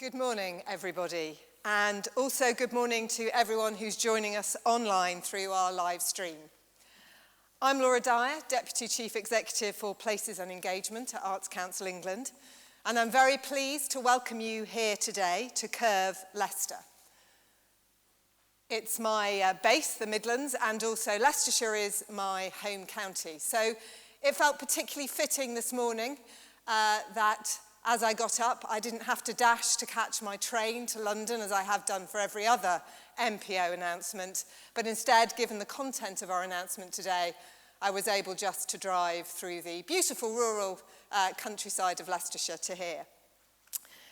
Good morning, everybody, and also good morning to everyone who's joining us online through our live stream. I'm Laura Dyer, Deputy Chief Executive for Places and Engagement at Arts Council England, and I'm very pleased to welcome you here today to Curve, Leicester. It's my base, the Midlands, and also Leicestershire is my home county. So it felt particularly fitting this morning that as I got up, I didn't have to dash to catch my train to London as I have done for every other MPO announcement, but instead, given the content of our announcement today, I was able just to drive through the beautiful rural countryside of Leicestershire to here.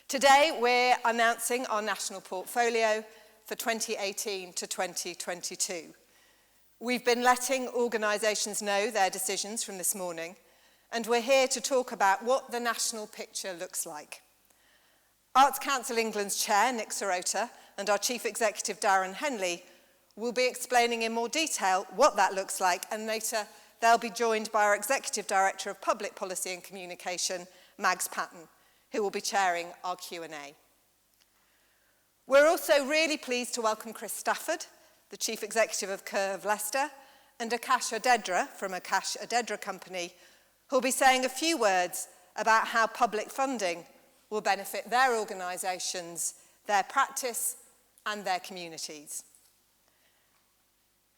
Today, we're announcing our national portfolio for 2018 to 2022. We've been letting organisations know their decisions from this morning, and we're here to talk about what the national picture looks like. Arts Council England's chair, Nick Serato, and our Chief Executive, Darren Henley, will be explaining in more detail what that looks like, and later they'll be joined by our Executive Director of Public Policy and Communication, Mags Patton, who will be chairing our Q&A. We're also really pleased to welcome Chris Stafford, the Chief Executive of Curve Leicester, and Akash Adedra from Akash Adedra Company, who'll be saying a few words about how public funding will benefit their organisations, their practice, and their communities.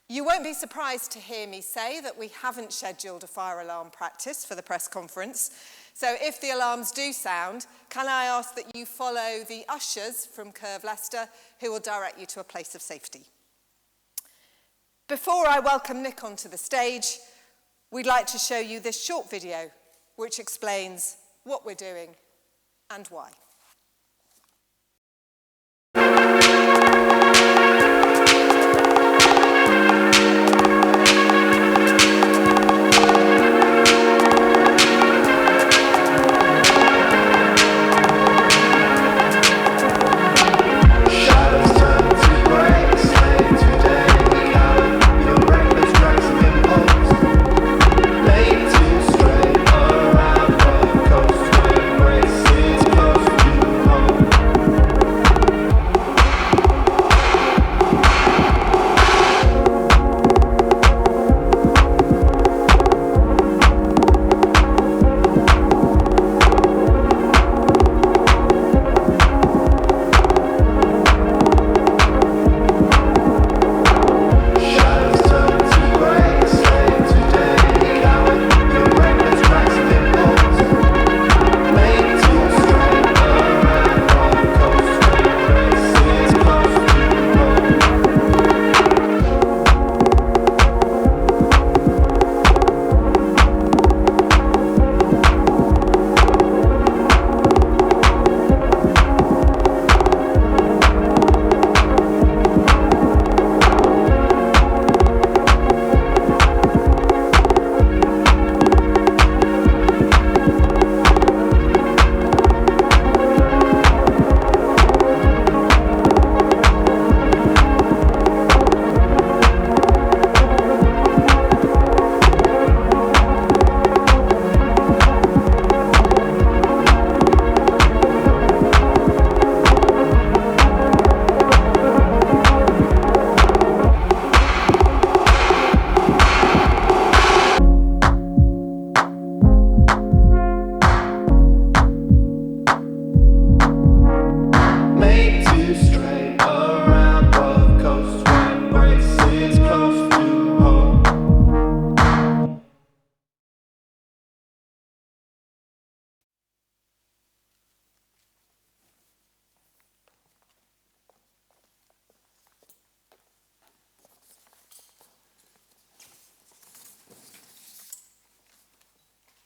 You won't be surprised to hear me say that we haven't scheduled a fire alarm practice for the press conference. So if the alarms do sound, can I ask that you follow the ushers from Curve Leicester, who will direct you to a place of safety. Before I welcome Nick onto the stage, we'd like to show you this short video, which explains what we're doing and why.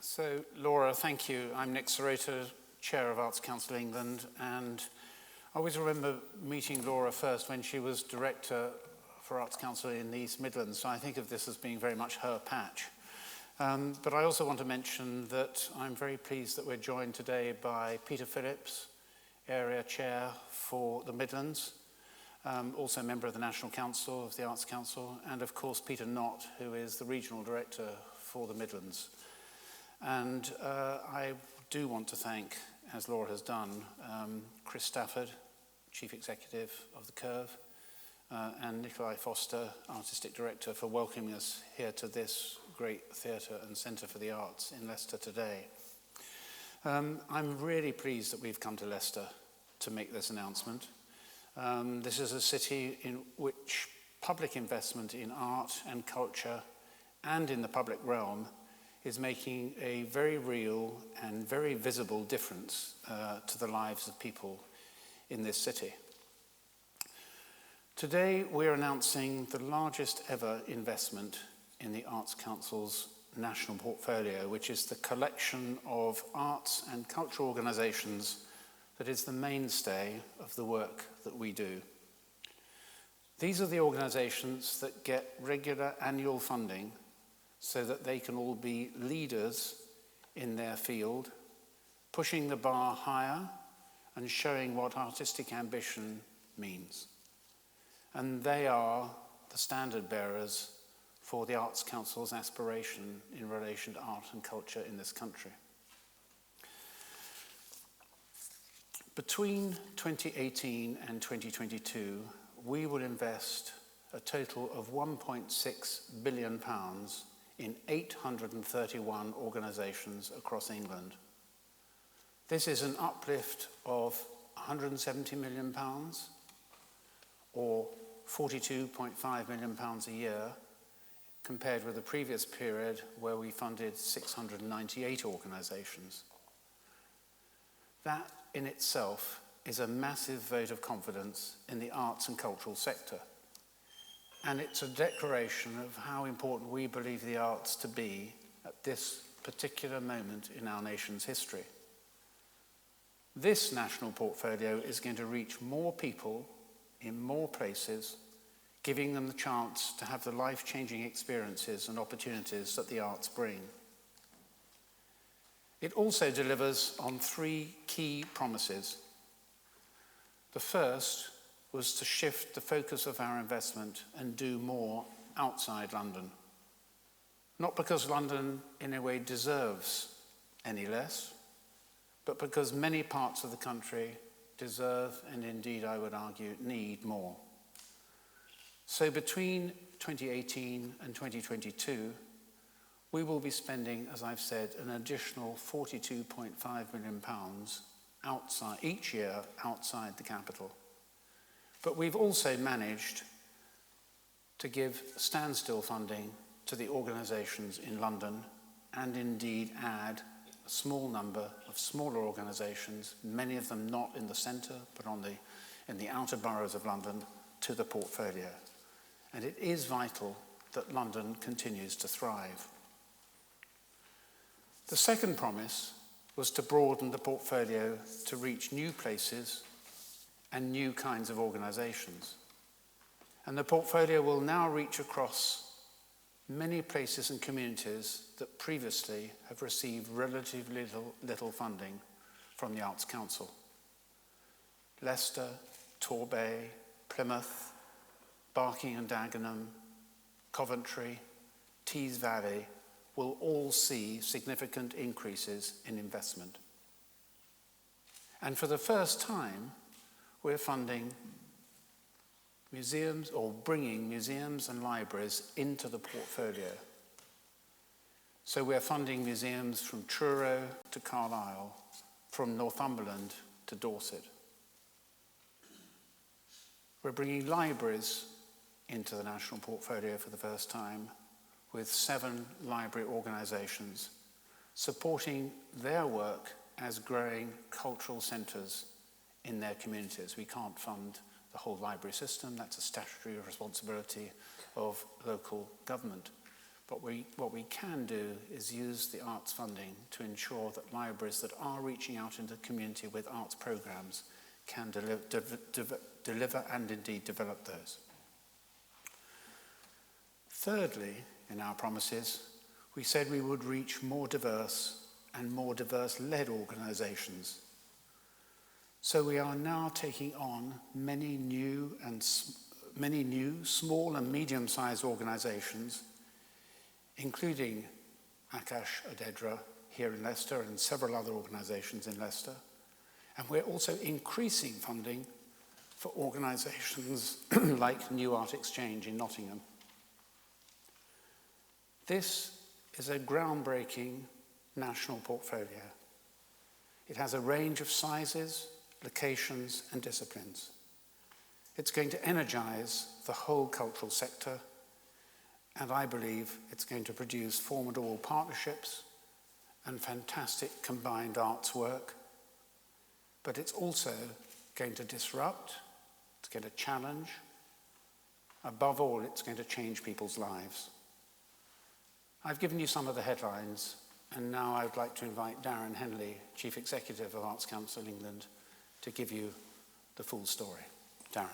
So, Laura, thank you. I'm Nick Serato, Chair of Arts Council England, and I always remember meeting Laura first when she was Director for Arts Council in the East Midlands, so I think of this as being very much her patch. But I also want to mention that I'm very pleased that we're joined today by Peter Phillips, Area Chair for the Midlands, also a member of the National Council of the Arts Council, and of course Peter Knott, who is the Regional Director for the Midlands. And I do want to thank as Laura has done, Chris Stafford, Chief Executive of The Curve, and Nikolai Foster, Artistic Director, for welcoming us here to this great theatre and centre for the arts in Leicester today. I'm really pleased that we've come to Leicester to make this announcement. This is a city in which public investment in art and culture and in the public realm is making a very real and very visible difference to the lives of people in this city. Today we're announcing the largest ever investment in the Arts Council's national portfolio, which is the collection of arts and cultural organisations that is the mainstay of the work that we do. These are the organisations that get regular annual funding so that they can all be leaders in their field, pushing the bar higher and showing what artistic ambition means. And they are the standard bearers for the Arts Council's aspiration in relation to art and culture in this country. Between 2018 and 2022, we will invest a total of £1.6 billion in 831 organisations across England. This is an uplift of £170 million, or £42.5 million a year, compared with the previous period where we funded 698 organisations. That in itself is a massive vote of confidence in the arts and cultural sector. And it's a declaration of how important we believe the arts to be at this particular moment in our nation's history. This national portfolio is going to reach more people in more places, giving them the chance to have the life-changing experiences and opportunities that the arts bring. It also delivers on three key promises. The first was to shift the focus of our investment and do more outside London. Not because London in a way deserves any less, but because many parts of the country deserve, and indeed I would argue need, more. So between 2018 and 2022, we will be spending, as I've said, an additional £42.5 million outside each year outside the capital. But we've also managed to give standstill funding to the organisations in London and indeed add a small number of smaller organisations, many of them not in the centre but in the outer boroughs of London, to the portfolio. And it is vital that London continues to thrive. The second promise was to broaden the portfolio to reach new places and new kinds of organisations. And the portfolio will now reach across many places and communities that previously have received relatively little funding from the Arts Council. Leicester, Torbay, Plymouth, Barking and Dagenham, Coventry, Tees Valley will all see significant increases in investment. And for the first time, we're funding museums, or bringing museums and libraries into the portfolio. So we're funding museums from Truro to Carlisle, from Northumberland to Dorset. We're bringing libraries into the national portfolio for the first time, with 7 library organisations supporting their work as growing cultural centres in their communities. We can't fund the whole library system, that's a statutory responsibility of local government. But what we can do is use the arts funding to ensure that libraries that are reaching out into the community with arts programmes can deliver and indeed develop those. Thirdly, in our promises, we said we would reach more diverse and more diverse-led organisations. So we are now taking on many new small and medium-sized organisations, including Akash Adedra here in Leicester and several other organisations in Leicester, And we're also increasing funding for organisations like New Art Exchange in Nottingham. This is a groundbreaking national portfolio. It has a range of sizes, locations, and disciplines. It's going to energise the whole cultural sector, and I believe it's going to produce formidable partnerships and fantastic combined arts work. But it's also going to disrupt, it's going to challenge. Above all, it's going to change people's lives. I've given you some of the headlines, and now I'd like to invite Darren Henley, Chief Executive of Arts Council England, to give you the full story. Darren.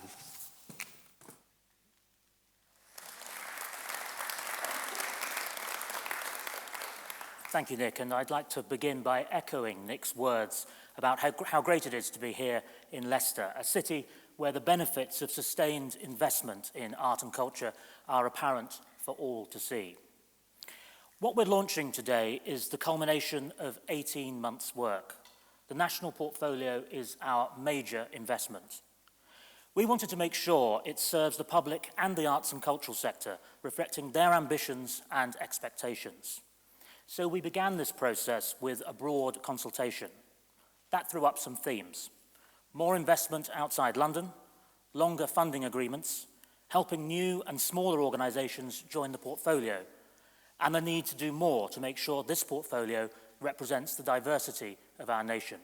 Thank you, Nick, and I'd like to begin by echoing Nick's words about how great it is to be here in Leicester, a city where the benefits of sustained investment in art and culture are apparent for all to see. What we're launching today is the culmination of 18 months' work. The national portfolio is our major investment. We wanted to make sure it serves the public and the arts and cultural sector, reflecting their ambitions and expectations. So we began this process with a broad consultation. That threw up some themes: more investment outside London, longer funding agreements, helping new and smaller organisations join the portfolio, and the need to do more to make sure this portfolio represents the diversity of our nation.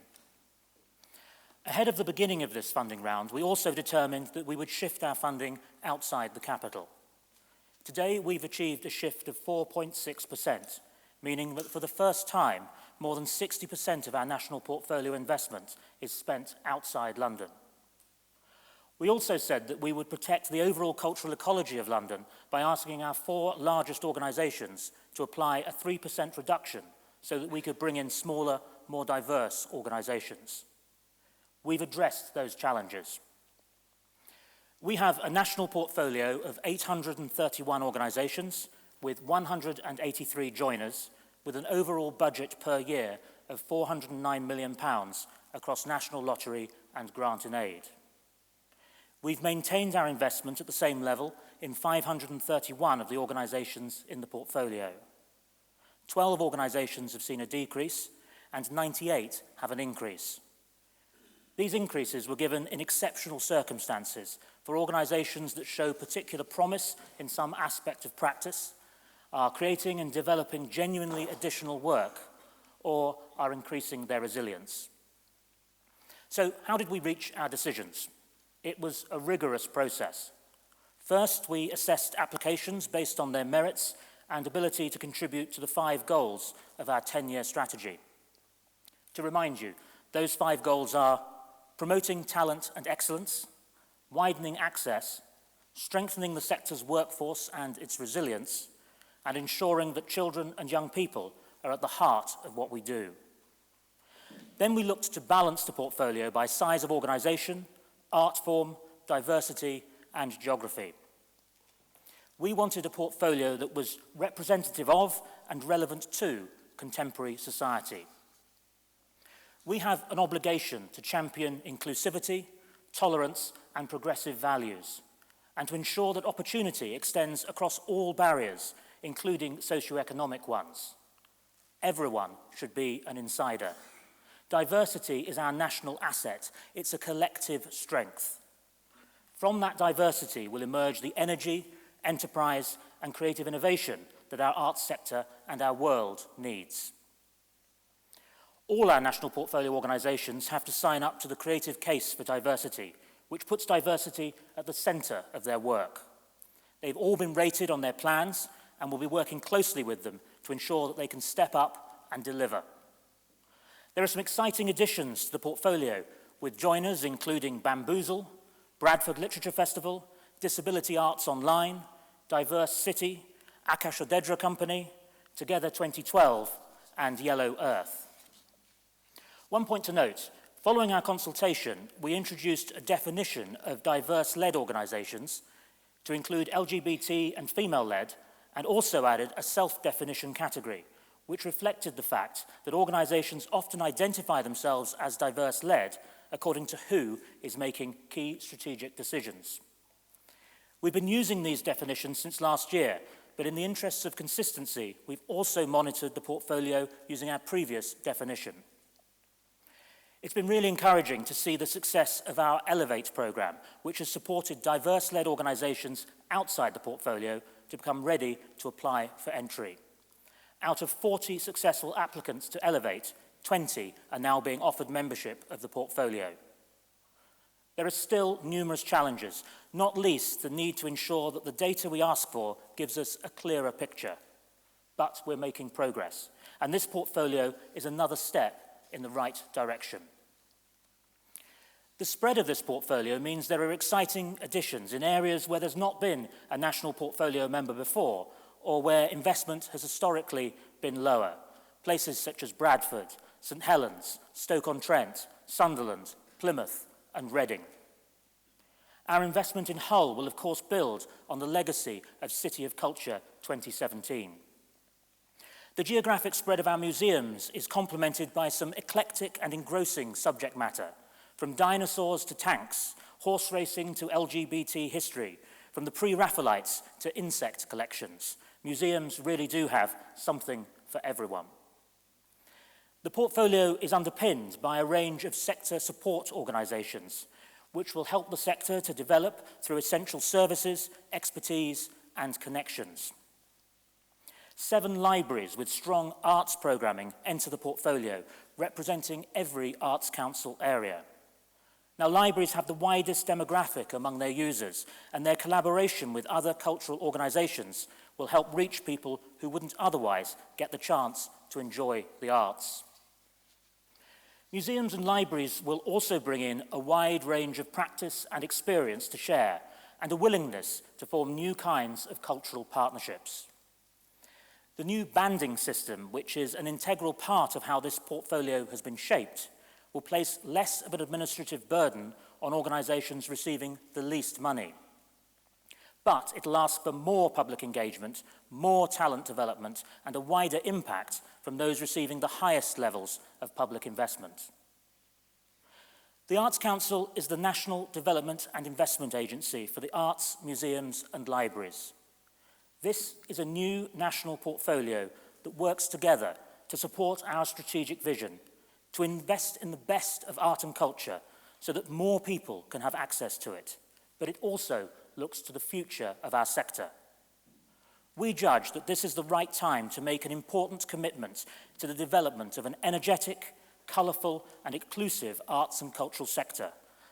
Ahead of the beginning of this funding round, we also determined that we would shift our funding outside the capital. Today, we've achieved a shift of 4.6%, meaning that for the first time, more than 60% of our national portfolio investment is spent outside London. We also said that we would protect the overall cultural ecology of London by asking our 4 largest organisations to apply a 3% reduction so that we could bring in smaller, more diverse organisations. We've addressed those challenges. We have a national portfolio of 831 organisations with 183 joiners, with an overall budget per year of £409 million across national lottery and grant and aid. We've maintained our investment at the same level in 531 of the organisations in the portfolio. 12 organisations have seen a decrease, and 98 have an increase. These increases were given in exceptional circumstances for organisations that show particular promise in some aspect of practice, are creating and developing genuinely additional work, or are increasing their resilience. So how did we reach our decisions? It was a rigorous process. First, we assessed applications based on their merits and ability to contribute to the 5 goals of our 10-year strategy. To remind you, those 5 goals are promoting talent and excellence, widening access, strengthening the sector's workforce and its resilience, and ensuring that children and young people are at the heart of what we do. Then we looked to balance the portfolio by size of organisation, art form, diversity, and geography. We wanted a portfolio that was representative of and relevant to contemporary society. We have an obligation to champion inclusivity, tolerance, and progressive values, and to ensure that opportunity extends across all barriers, including socioeconomic ones. Everyone should be an insider. Diversity is our national asset. It's a collective strength. From that diversity will emerge the energy, enterprise, and creative innovation that our arts sector and our world needs. All our national portfolio organisations have to sign up to the Creative Case for Diversity, which puts diversity at the centre of their work. They've all been rated on their plans, and we'll be working closely with them to ensure that they can step up and deliver. There are some exciting additions to the portfolio, with joiners including Bamboozle, Bradford Literature Festival, Disability Arts Online, Diverse City, Akashodedra Company, Together 2012, and Yellow Earth. One point to note, following our consultation, we introduced a definition of diverse-led organisations to include LGBT and female-led, and also added a self-definition category, which reflected the fact that organisations often identify themselves as diverse-led according to who is making key strategic decisions. We've been using these definitions since last year, but in the interests of consistency, we've also monitored the portfolio using our previous definition. It's been really encouraging to see the success of our Elevate programme, which has supported diverse-led organisations outside the portfolio to become ready to apply for entry. Out of 40 successful applicants to Elevate, 20 are now being offered membership of the portfolio. There are still numerous challenges, not least the need to ensure that the data we ask for gives us a clearer picture. But we're making progress, and this portfolio is another step in the right direction. The spread of this portfolio means there are exciting additions in areas where there's not been a national portfolio member before, or where investment has historically been lower. Places such as Bradford, St Helens, Stoke-on-Trent, Sunderland, Plymouth and Reading. Our investment in Hull will of course build on the legacy of City of Culture 2017. The geographic spread of our museums is complemented by some eclectic and engrossing subject matter, from dinosaurs to tanks, horse racing to LGBT history, from the pre-Raphaelites to insect collections. Museums really do have something for everyone. The portfolio is underpinned by a range of sector support organisations, which will help the sector to develop through essential services, expertise and connections. 7 libraries with strong arts programming enter the portfolio, representing every Arts Council area. Now, libraries have the widest demographic among their users, and their collaboration with other cultural organisations will help reach people who wouldn't otherwise get the chance to enjoy the arts. Museums and libraries will also bring in a wide range of practice and experience to share, and a willingness to form new kinds of cultural partnerships. The new banding system, which is an integral part of how this portfolio has been shaped, will place less of an administrative burden on organisations receiving the least money. But it'll ask for more public engagement, more talent development, and a wider impact from those receiving the highest levels of public investment. The Arts Council is the national development and investment agency for the arts, museums, and libraries. This is a new national portfolio that works together to support our strategic vision, to invest in the best of art and culture so that more people can have access to it. But it also looks to the future of our sector. We judge that this is the right time to make an important commitment to the development of an energetic, colourful and inclusive arts and cultural sector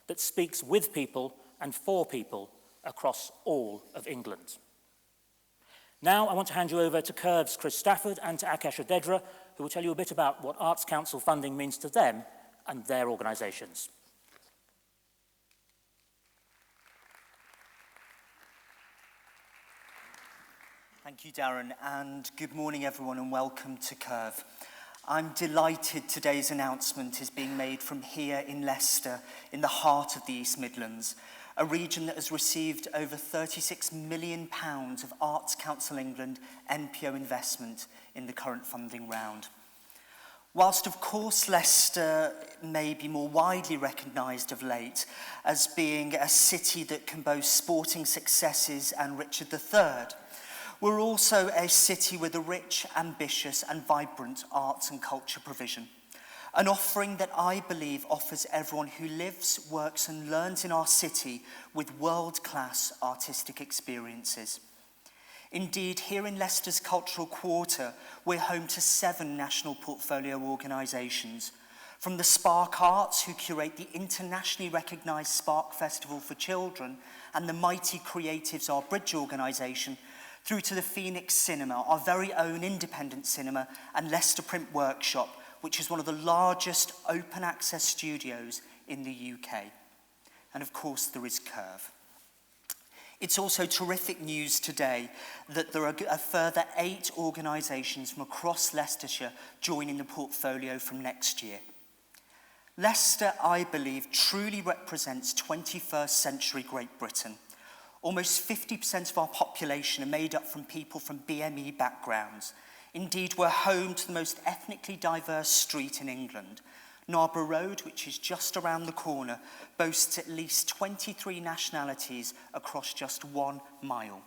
that speaks with people and for people across all of England. Now I want to hand you over to Curve's Chris Stafford and to Akash Adedra, who will tell you a bit about what Arts Council funding means to them and their organisations. Thank you, Darren, and good morning, everyone, and welcome to Curve. I'm delighted today's announcement is being made from here in Leicester, in the heart of the East Midlands, a region that has received over £36 million of Arts Council England NPO investment in the current funding round. Whilst, of course, Leicester may be more widely recognised of late as being a city that can boast sporting successes and Richard III, we're also a city with a rich, ambitious and vibrant arts and culture provision. An offering that I believe offers everyone who lives, works and learns in our city with world-class artistic experiences. Indeed, here in Leicester's Cultural Quarter, we're home to 7 national portfolio organisations, from the Spark Arts, who curate the internationally recognised Spark Festival for Children, and the Mighty Creatives, our bridge organisation, through to the Phoenix Cinema, our very own independent cinema, and Leicester Print Workshop, which is one of the largest open access studios in the UK. And of course, there is Curve. It's also terrific news today that there are a further 8 organisations from across Leicestershire joining the portfolio from next year. Leicester, I believe, truly represents 21st century Great Britain. Almost 50% of our population are made up from people from BME backgrounds. Indeed, we're home to the most ethnically diverse street in England. Narborough Road, which is just around the corner, boasts at least 23 nationalities across just 1 mile.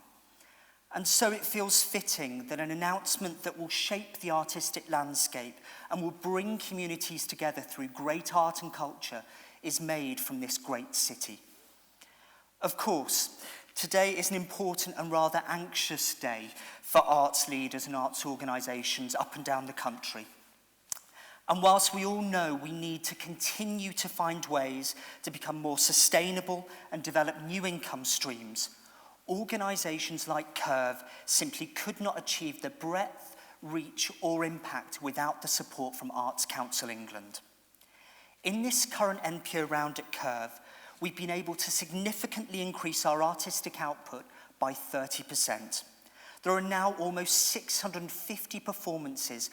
And so it feels fitting that an announcement that will shape the artistic landscape and will bring communities together through great art and culture is made from this great city. Of course, today is an important and rather anxious day for arts leaders and arts organisations up and down the country. And whilst we all know we need to continue to find ways to become more sustainable and develop new income streams, organisations like Curve simply could not achieve the breadth, reach or impact without the support from Arts Council England. In this current NPO round at Curve, we've been able to significantly increase our artistic output by 30%. There are now almost 650 performances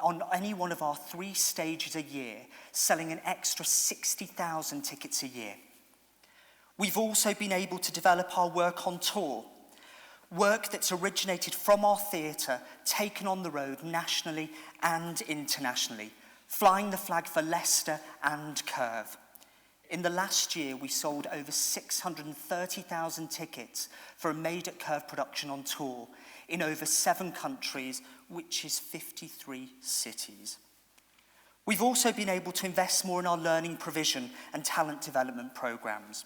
on any one of our 3 stages a year, selling an extra 60,000 tickets a year. We've also been able to develop our work on tour, work that's originated from our theatre, taken on the road nationally and internationally, flying the flag for Leicester and Curve. In the last year, we sold over 630,000 tickets for a Made at Curve production on tour in over 7 countries, which is 53 cities. We've also been able to invest more in our learning provision and talent development programmes,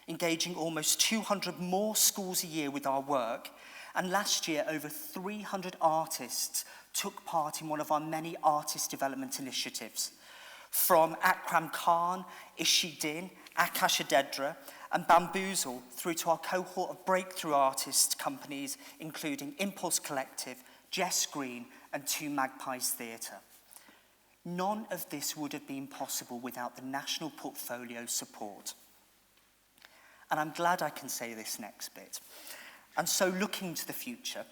engaging almost 200 more schools a year with our work, and last year over 300 artists took part in one of our many artist development initiatives. From Akram Khan, Ishi Din, Akash Adedra, and Bamboozle through to our cohort of breakthrough artist companies, including Impulse Collective, Jess Green, and 2 Magpies Theatre. None of this would have been possible without the national portfolio support. And I'm glad I can say this next bit. And so looking to the future,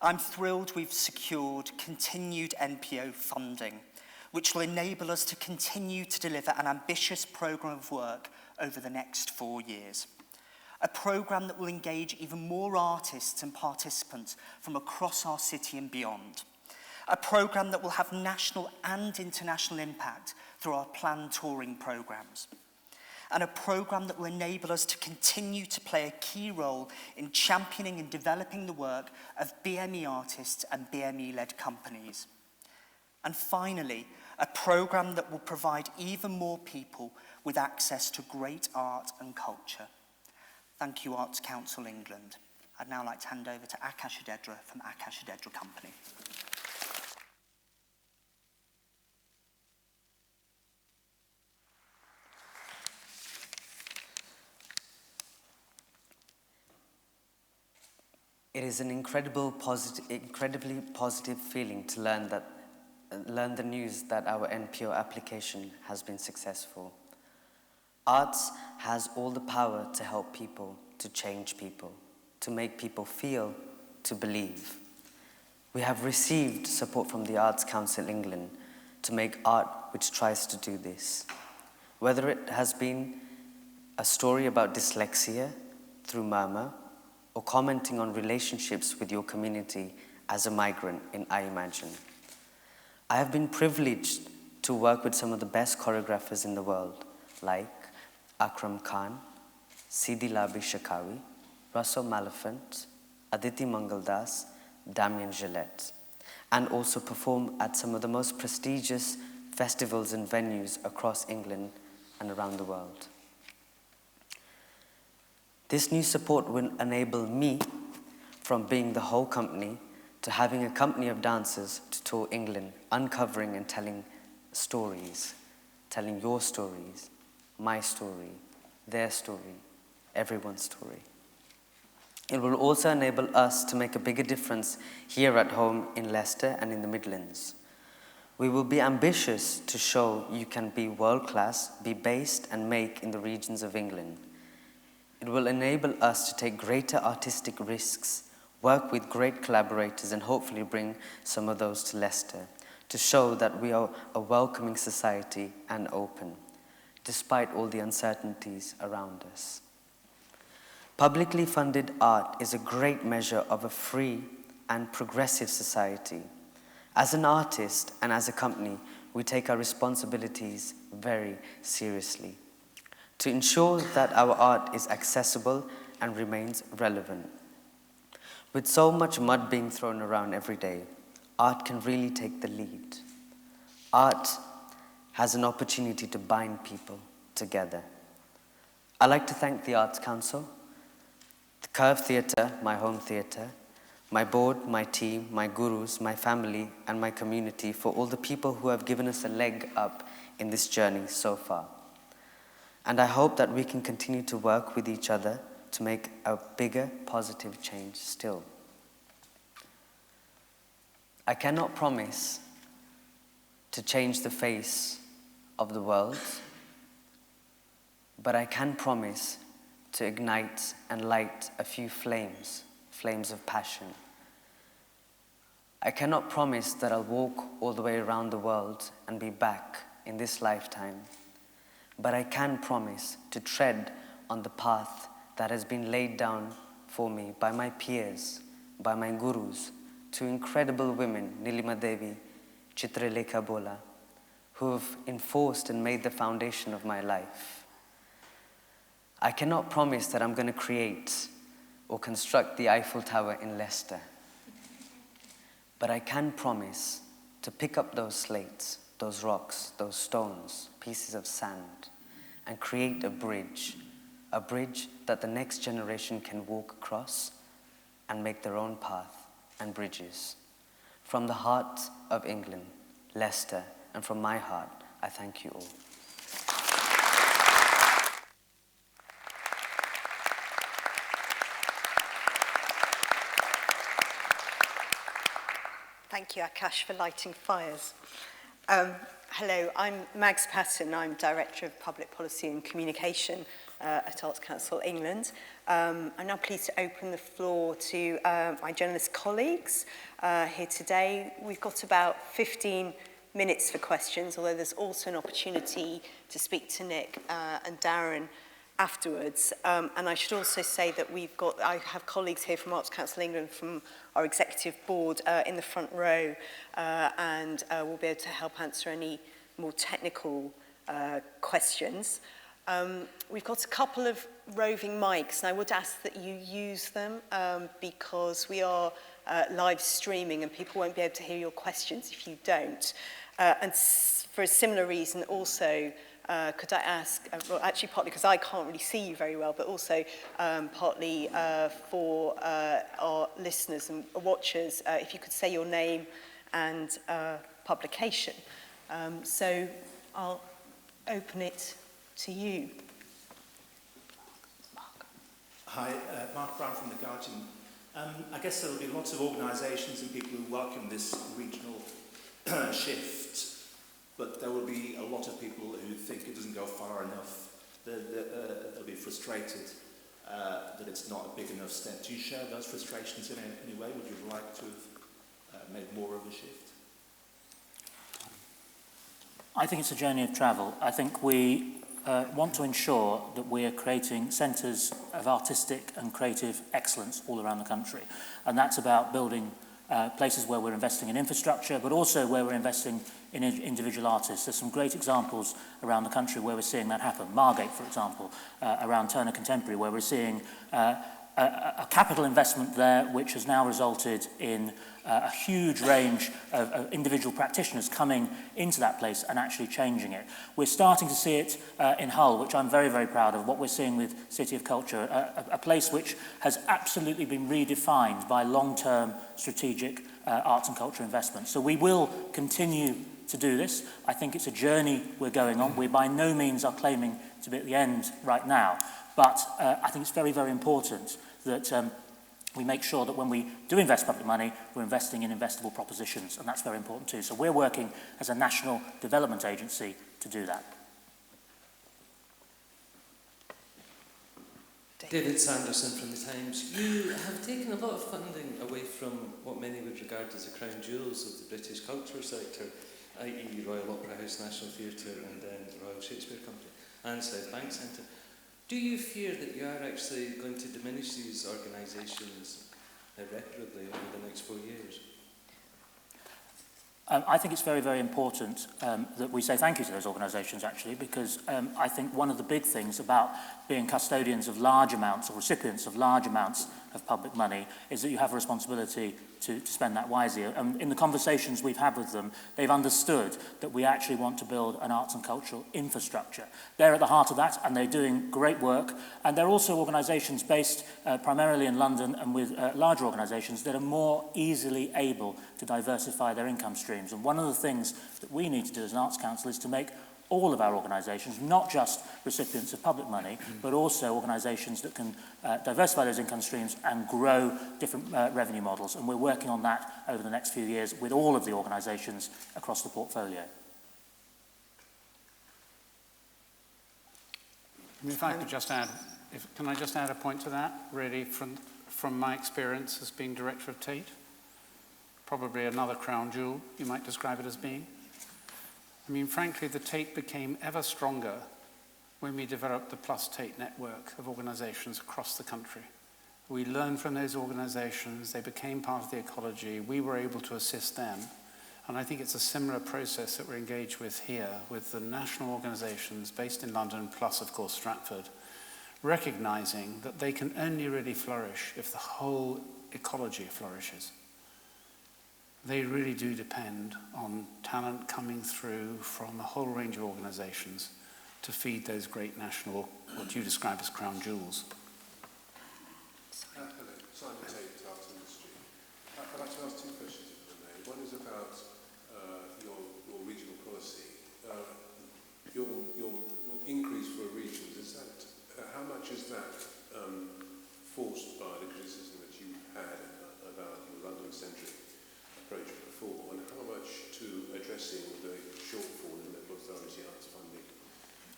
I'm thrilled we've secured continued NPO funding, which will enable us to continue to deliver an ambitious programme of work over the next 4 years. A programme that will engage even more artists and participants from across our city and beyond. A programme that will have national and international impact through our planned touring programmes. And a programme that will enable us to continue to play a key role in championing and developing the work of BME artists and BME-led companies. And finally, a programme that will provide even more people with access to great art and culture. Thank you, Arts Council England. I'd now like to hand over to Akash Adedra from Akash Adedra Company. It is an incredibly positive feeling to learn the news that our NPO application has been successful. Arts has all the power to help people, to change people, to make people feel, to believe. We have received support from the Arts Council England to make art which tries to do this. Whether it has been a story about dyslexia through Murmur, or commenting on relationships with your community as a migrant in I Imagine. I have been privileged to work with some of the best choreographers in the world, like Akram Khan, Sidi Labi Shakawi, Russell Malafant, Aditi Mangaldas, Damien Gillette, and also perform at some of the most prestigious festivals and venues across England and around the world. This new support will enable me, from being the whole company, to having a company of dancers to tour England, uncovering and telling stories, telling your stories, my story, their story, everyone's story. It will also enable us to make a bigger difference here at home in Leicester and in the Midlands. We will be ambitious to show you can be world-class, be based and make in the regions of England. It will enable us to take greater artistic risks, work with great collaborators, and hopefully bring some of those to Leicester to show that we are a welcoming society and open, despite all the uncertainties around us. Publicly funded art is a great measure of a free and progressive society. As an artist and as a company, we take our responsibilities very seriously to ensure that our art is accessible and remains relevant. With so much mud being thrown around every day, art can really take the lead. Art has an opportunity to bind people together. I'd like to thank the Arts Council, the Curve Theatre, my home theatre, my board, my team, my gurus, my family, and my community for all the people who have given us a leg up in this journey so far. And I hope that we can continue to work with each other to make a bigger positive change still. I cannot promise to change the face of the world, but I can promise to ignite and light a few flames of passion. I cannot promise that I'll walk all the way around the world and be back in this lifetime, but I can promise to tread on the path that has been laid down for me by my peers, by my gurus, two incredible women, Nilima Devi, Chitralekha Bola, who have enforced and made the foundation of my life. I cannot promise that I'm going to create or construct the Eiffel Tower in Leicester, but I can promise to pick up those slates, those rocks, those stones, pieces of sand, and create a bridge that the next generation can walk across and make their own path and bridges. From the heart of England, Leicester, and from my heart, I thank you all. Thank you, Akash, for lighting fires. Hello, I'm Mags Patterson. I'm Director of Public Policy and Communication at Arts Council England. I'm now pleased to open the floor to my journalist colleagues here today. We've got about 15 minutes for questions, although there's also an opportunity to speak to Nick and Darren afterwards. And I should also say that I have colleagues here from Arts Council England, from our executive board in the front row, and we'll be able to help answer any more technical questions. We've got a couple of roving mics, and I would ask that you use them because we are live streaming and people won't be able to hear your questions if you don't. And for a similar reason also, could I ask, well, actually partly because I can't really see you very well, but also partly for our listeners and watchers, if you could say your name and publication. So I'll open it to you. Hi, Mark Brown from The Guardian. I guess there will be lots of organisations and people who welcome this regional shift, but there will be a lot of people who think it doesn't go far enough. They'll be frustrated that it's not a big enough step. Do you share those frustrations in any way? Would you like to have made more of a shift? I think it's a journey of travel. I think we want to ensure that we are creating centres of artistic and creative excellence all around the country. And that's about building places where we're investing in infrastructure, but also where we're investing in individual artists. There's some great examples around the country where we're seeing that happen. Margate, for example, around Turner Contemporary, where we're seeing a capital investment there, which has now resulted in a huge range of individual practitioners coming into that place and actually changing it. We're starting to see it in Hull, which I'm very, very proud of, what we're seeing with City of Culture, a place which has absolutely been redefined by long-term strategic arts and culture investment. So we will continue to do this. I think it's a journey we're going on. We by no means are claiming to be at the end right now, but I think it's very, very important that we make sure that when we do invest public money, we're investing in investable propositions, and that's very important too. So we're working as a national development agency to do that. David Sanderson from The Times. You have taken a lot of funding away from what many would regard as the crown jewels of the British culture sector, i.e. Royal Opera House, National Theatre and then Royal Shakespeare Company and South Bank Centre. Do you fear that you are actually going to diminish these organisations irreparably over the next 4 years? I think it's very, very important that we say thank you to those organisations, actually, because I think one of the big things about being custodians of large amounts or recipients of large amounts of public money is that you have a responsibility to spend that wisely. In the conversations we've had with them, they've understood that we actually want to build an arts and cultural infrastructure. They're at the heart of that, and they're doing great work. And they're also organisations based primarily in London and with larger organisations that are more easily able to diversify their income streams. And one of the things that we need to do as an Arts Council is to make all of our organisations, not just recipients of public money, but also organisations that can diversify those income streams and grow different revenue models. And we're working on that over the next few years with all of the organisations across the portfolio. If I could just add, can I just add a point to that, really, from my experience as being director of Teet? Probably another crown jewel, you might describe it as being. I mean, frankly, the Teet became ever stronger when we developed the Plus Teet network of organisations across the country. We learned from those organisations, they became part of the ecology, we were able to assist them. And I think it's a similar process that we're engaged with here, with the national organisations based in London, plus, of course, Stratford, recognising that they can only really flourish if the whole ecology flourishes. They really do depend on talent coming through from a whole range of organisations to feed those great national, what you describe as crown jewels. Hello, Simon Tate, Arts Industry. I'd like to ask two questions, if I may. One is about your regional policy. Your increase for regions, is that, how much is that forced by the criticism that you had about your London-centric approach before, and how much to addressing the shortfall in local authority arts funding?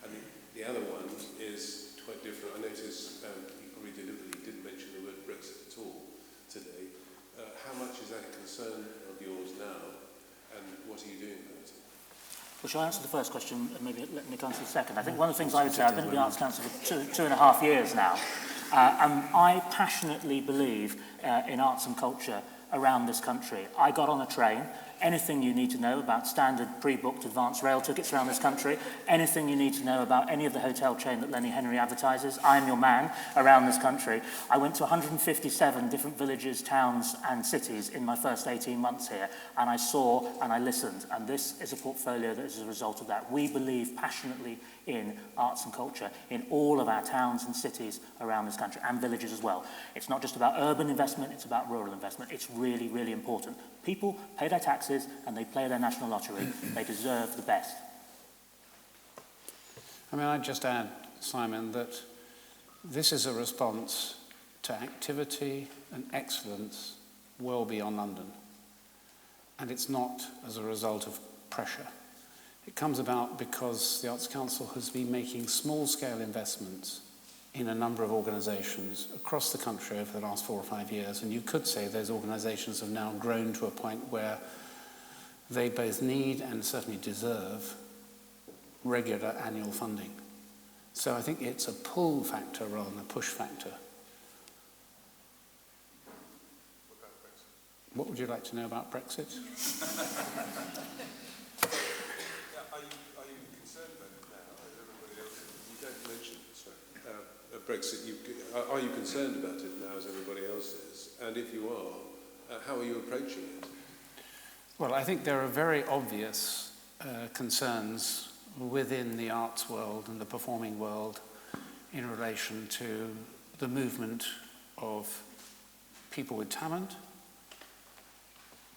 And the other one is quite different. I noticed you probably deliberately didn't mention the word Brexit at all today. How much is that a concern of yours now, and what are you doing about it? Well, shall I answer the first question and maybe let Nick answer the second? I think one of the things I would say, I've been at the Arts Council for two and a half years now, and I passionately believe in arts and culture around this country. I got on a train, anything you need to know about standard pre-booked advanced rail tickets around this country, anything you need to know about any of the hotel chain that Lenny Henry advertises, I'm your man around this country. I went to 157 different villages, towns and cities in my first 18 months here, and I saw and I listened, and this is a portfolio that is a result of that. We believe passionately in arts and culture in all of our towns and cities around this country, and villages as well. It's not just about urban investment, it's about rural investment. It's really, really important. People pay their taxes and they play their national lottery. They deserve the best. I mean, I'd just add, Simon, that this is a response to activity and excellence well beyond London. And it's not as a result of pressure. It comes about because the Arts Council has been making small-scale investments in a number of organisations across the country over the last 4 or 5 years. And you could say those organisations have now grown to a point where they both need and certainly deserve regular annual funding. So I think it's a pull factor rather than a push factor. What would you like to know about Brexit? Are you concerned about it now, as everybody else is? You don't mention Brexit. Are you concerned about it now, as everybody else is? And if you are, how are you approaching it? Well, I think there are very obvious concerns within the arts world and the performing world in relation to the movement of people with talent,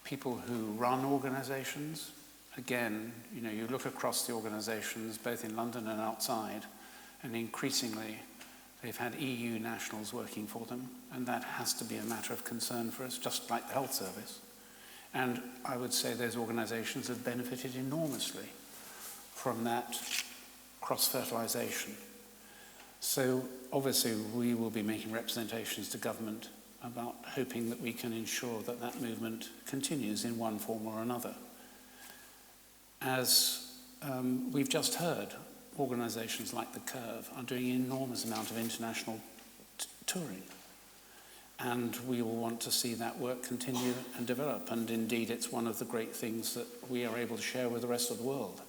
people who run organisations. Again, you look across the organisations, both in London and outside, and increasingly they've had EU nationals working for them, and that has to be a matter of concern for us, just like the health service. And I would say those organisations have benefited enormously from that cross-fertilisation. So obviously we will be making representations to government about hoping that we can ensure that that movement continues in one form or another. As we've just heard, organisations like The Curve are doing an enormous amount of international touring. And we will want to see that work continue and develop. And indeed, it's one of the great things that we are able to share with the rest of the world.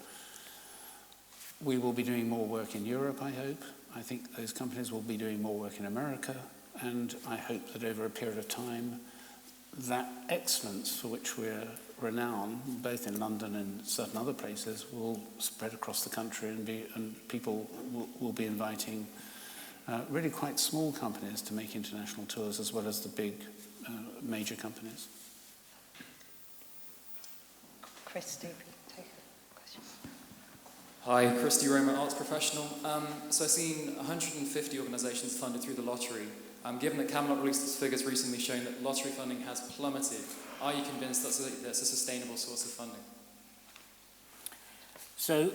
We will be doing more work in Europe, I hope. I think those companies will be doing more work in America. And I hope that over a period of time, that excellence for which we're renowned, both in London and certain other places, will spread across the country, and people will be inviting really quite small companies to make international tours, as well as the big major companies. Christy, take a question. Hi, Christy Roma, arts professional. So I've seen 150 organisations funded through the lottery. Given that Camelot released its figures recently showing that lottery funding has plummeted, are you convinced that's a sustainable source of funding? So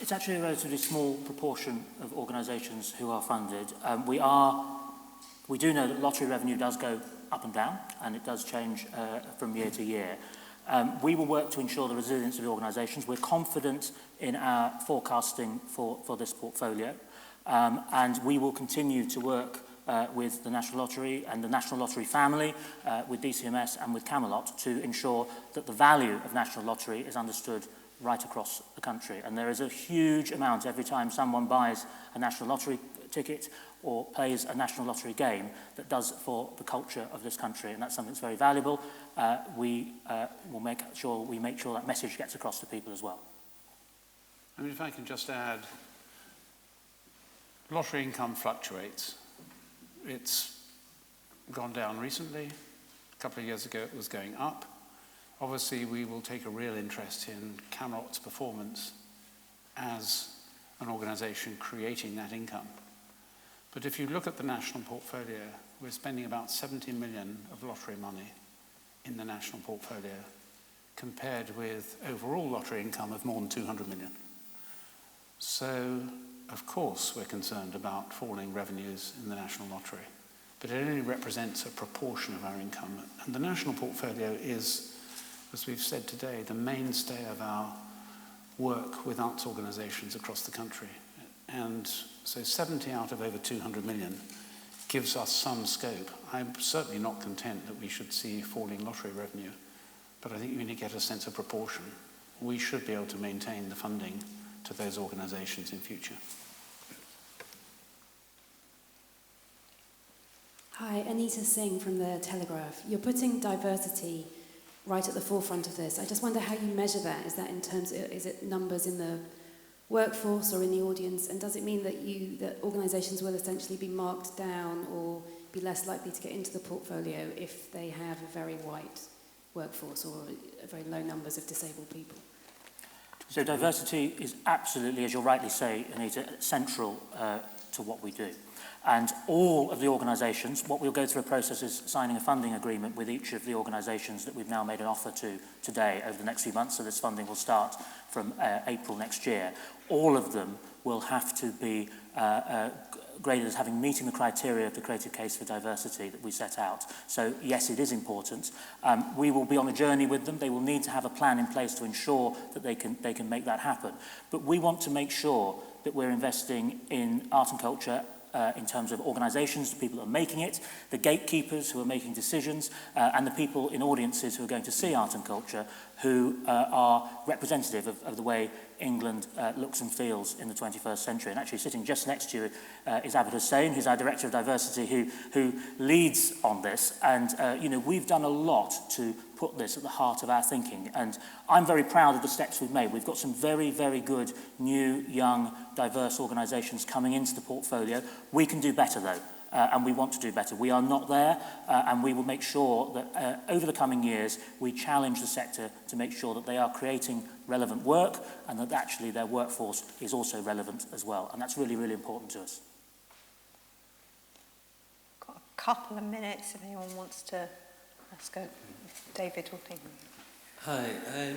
it's actually a relatively small proportion of organisations who are funded. We do know that lottery revenue does go up and down, and it does change from year to year. We will work to ensure the resilience of the organisations. We're confident in our forecasting for this portfolio, and we will continue to work with the National Lottery and the National Lottery family, with DCMS and with Camelot, to ensure that the value of National Lottery is understood right across the country. And there is a huge amount every time someone buys a National Lottery ticket or plays a National Lottery game that does for the culture of this country, and that's something that's very valuable. We will make sure that message gets across to people as well. I mean, if I can just add, lottery income fluctuates. It's gone down recently. A couple of years ago it was going up. Obviously we will take a real interest in Camelot's performance as an organisation creating that income. But if you look at the national portfolio, we're spending about 70 million of lottery money in the national portfolio, compared with overall lottery income of more than 200 million. So, of course, we're concerned about falling revenues in the national lottery, but it only represents a proportion of our income. And the national portfolio is, as we've said today, the mainstay of our work with arts organisations across the country. And so 70 out of over 200 million gives us some scope. I'm certainly not content that we should see falling lottery revenue, but I think we need to get a sense of proportion. We should be able to maintain the funding to those organisations in future. Hi, Anita Singh from The Telegraph. You're putting diversity right at the forefront of this. I just wonder how you measure that. Is that in terms of, is it numbers in the workforce or in the audience? And does it mean that organisations will essentially be marked down or be less likely to get into the portfolio if they have a very white workforce or very low numbers of disabled people? So diversity is absolutely, as you rightly say, Anita, central to what we do. And all of the organisations, what we'll go through a process is signing a funding agreement with each of the organisations that we've now made an offer to today over the next few months. So this funding will start from April next year. All of them will have to be graded as having meeting the criteria of the creative case for diversity that we set out. So yes, it is important. We will be on a journey with them. They will need to have a plan in place to ensure that they can make that happen. But we want to make sure that we're investing in art and culture in terms of organisations, the people that are making it, the gatekeepers who are making decisions, and the people in audiences who are going to see art and culture who are representative of the way England looks and feels in the 21st century. And actually sitting just next to you is Abid Hussain, who's our Director of Diversity, who leads on this. And, we've done a lot to put this at the heart of our thinking. And I'm very proud of the steps we've made. We've got some very, very good, new, young, diverse organisations coming into the portfolio. We can do better, though. And we want to do better. We are not there, and we will make sure that over the coming years we challenge the sector to make sure that they are creating relevant work and that actually their workforce is also relevant as well. And that's really, really important to us. Got a couple of minutes if anyone wants to ask a David or thing. Hi.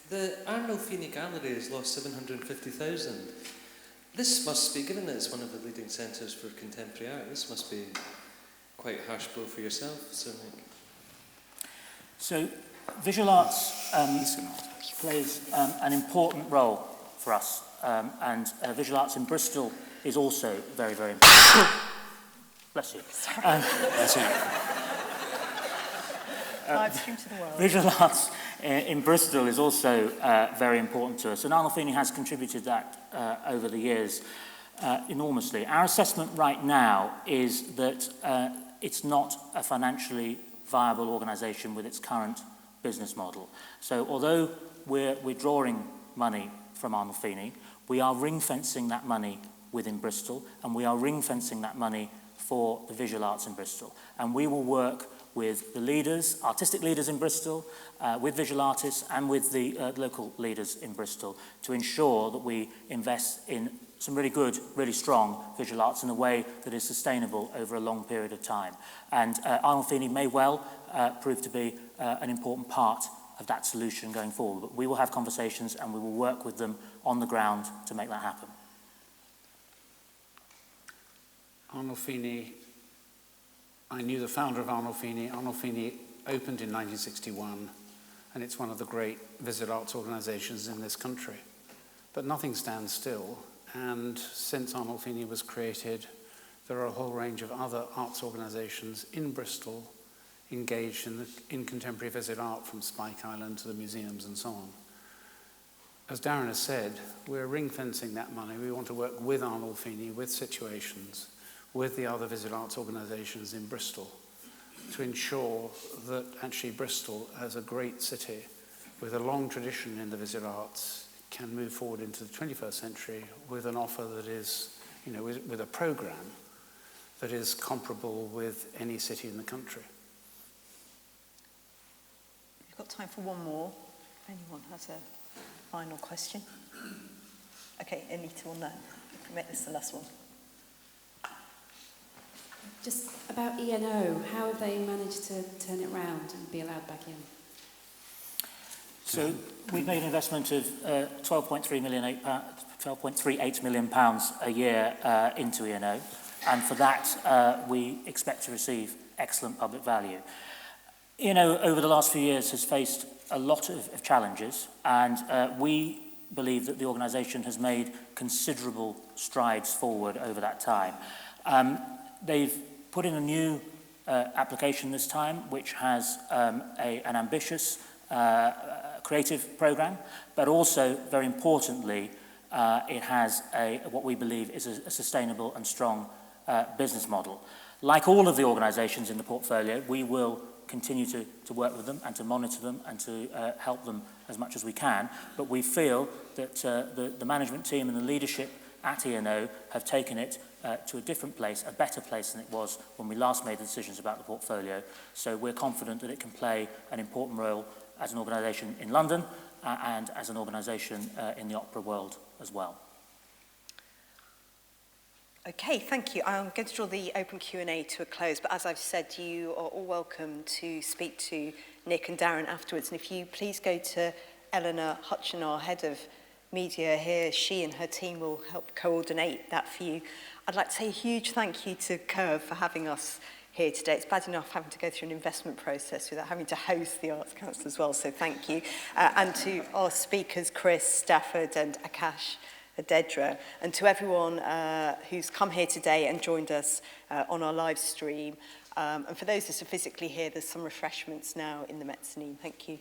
The Arnold Feeney Gallery has lost 750,000. This must be, given that it's one of the leading centres for contemporary art, this must be quite a harsh blow for yourself, so Nick. So visual arts plays an important role for us, and visual arts in Bristol is also very, very important. Bless you. That's it. Live stream to the world. Visual arts in Bristol is also very important to us, and Arnolfini has contributed that over the years enormously. Our assessment right now is that it's not a financially viable organisation with its current business model. So although we're withdrawing money from Arnolfini, we are ring-fencing that money within Bristol, and we are ring-fencing that money for the visual arts in Bristol. And we will work with the leaders, artistic leaders in Bristol, with visual artists and with the local leaders in Bristol to ensure that we invest in some really good, really strong visual arts in a way that is sustainable over a long period of time. And Arnolfini may well prove to be an important part of that solution going forward. But we will have conversations and we will work with them on the ground to make that happen. Arnolfini, I knew the founder of Arnolfini. Arnolfini opened in 1961, and it's one of the great visual arts organisations in this country. But nothing stands still, and since Arnolfini was created, there are a whole range of other arts organisations in Bristol engaged in contemporary visual art, from Spike Island to the museums and so on. As Darren has said, we're ring-fencing that money. We want to work with Arnolfini, with Situations, with the other visual arts organisations in Bristol to ensure that actually Bristol, as a great city with a long tradition in the visual arts, can move forward into the 21st century with an offer that is, with a programme that is comparable with any city in the country. We've got time for one more. If anyone has a final question. Okay, Anita on that. We can make this the last one. Just about ENO, how have they managed to turn it around and be allowed back in? So we've made an investment of £12.38 million a year into ENO, and for that we expect to receive excellent public value. ENO over the last few years has faced a lot of challenges, and we believe that the organisation has made considerable strides forward over that time. They've put in a new application this time, which has an ambitious creative programme, but also, very importantly, it has what we believe is a sustainable and strong business model. Like all of the organisations in the portfolio, we will continue to work with them and to monitor them and to help them as much as we can, but we feel that the management team and the leadership at ENO have taken it to a different place, a better place than it was when we last made the decisions about the portfolio. So we're confident that it can play an important role as an organisation in London and as an organisation in the opera world as well. Okay, thank you. I'm going to draw the open Q&A to a close, but as I've said, you are all welcome to speak to Nick and Darren afterwards. And if you please go to Eleanor Hutchin, our head of media here, she and her team will help coordinate that for you. I'd like to say a huge thank you to Curve for having us here today. It's bad enough having to go through an investment process without having to host the Arts Council as well, so thank you. And to our speakers, Chris, Stafford and Akash Adedra, and to everyone who's come here today and joined us on our live stream. And for those that are physically here, there's some refreshments now in the mezzanine. Thank you.